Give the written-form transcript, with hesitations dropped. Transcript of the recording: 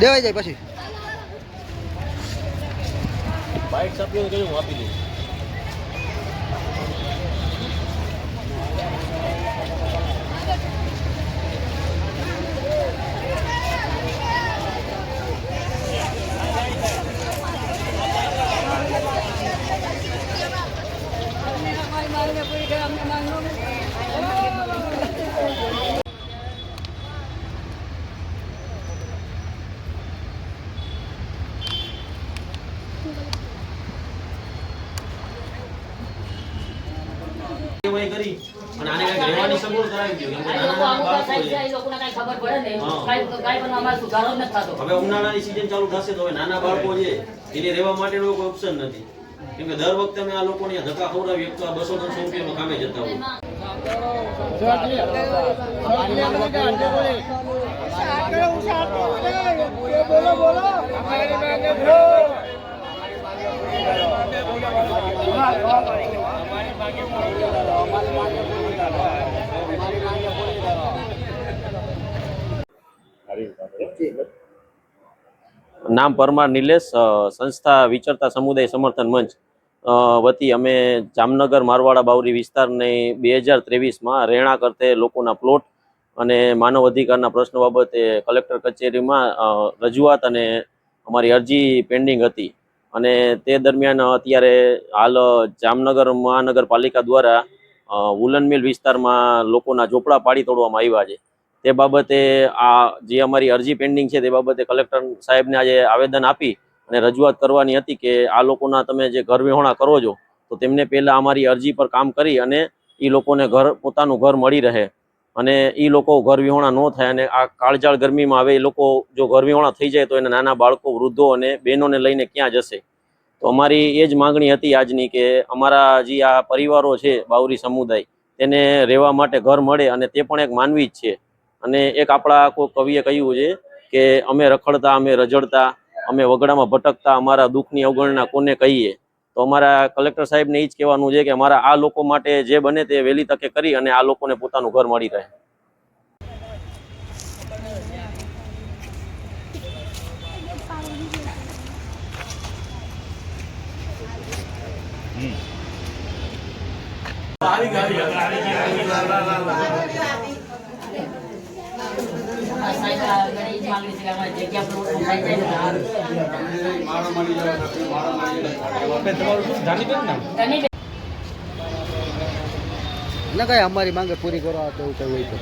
દેવાઈ જાય પછી બાઇક સાપી તો હું આપી દઉં. કરી અને આને કઈ રહેવાની સગવડ કરાવી દો કેમ કે નાના બાળકો છે એ લોકોને કઈ ખબર પડે ને કઈ પણ અમાર સુધારો જ નથી થતો. હવે ઉનાળાની સીઝન ચાલુ થશે તો હવે નાના બાળકો છે એને રહેવા માટેનો કોઈ ઓપ્શન નથી કેમ કે દર વખતે અમે આ લોકોને ધક્કા ખવડાવી એક તો 200-300 રૂપિયામાં કામે જતા હોય. નામ પરમાર નિલેશ, સંસ્થા વિચરતા સમુદાય સમર્થન મંચ વતી અમે જામનગર મારવાડા બાવરી વિસ્તારની 2023માં રહેણાંક અર્થે લોકોના પ્લોટ અને માનવ અધિકારના પ્રશ્નો બાબતે કલેક્ટર કચેરીમાં રજૂઆત અને અમારી અરજી પેન્ડિંગ હતી અને તે દરમિયાન અત્યારે હાલ જામનગર મહાનગરપાલિકા દ્વારા વુલન મિલ વિસ્તારમાં લોકોના ઝોપડા પાડી તોડવામાં આવ્યા છે. તે બાબતે આ જે અમારી અરજી પેન્ડિંગ છે તે બાબતે કલેક્ટર સાહેબને આજે આવેદન આપી અને રજૂઆત કરવાની હતી કે આ લોકોના તમે જે ઘર વિહોણા કરો છો તો તેમને પહેલાં અમારી અરજી પર કામ કરી અને એ લોકોને પોતાનું ઘર મળી રહે અને એ લોકો ઘર વિહોણા ન થાય અને આ કાળઝાળ ગરમીમાં હવે એ લોકો જો ઘર વિહોણા થઈ જાય તો એના નાના બાળકો, વૃદ્ધો અને બહેનોને લઈને ક્યાં જશે. તો અમારી એ જ માંગણી હતી આજની કે અમારા જે આ પરિવારો છે બાવરી સમુદાય તેને રહેવા માટે ઘર મળે અને તે પણ એક માનવી જ છે. અને એક આપણા કોઈ કવિએ કહ્યું છે કે અમે રખડતા, અમે રજડતા, અમે વગડામાં ભટકતા, અમારા દુઃખની અવગણના કોને કહીએ. તો અમારા કલેક્ટર સાહેબને એ જ કહેવાનું છે કે અમારા આ લોકો માટે જે બને તે વહેલી તકે કરી અને આ લોકોને પોતાનું ઘર મળી રહે. ના કઈ અમારી માંગે પૂરી કરવા તો એવું કઈ હોય તો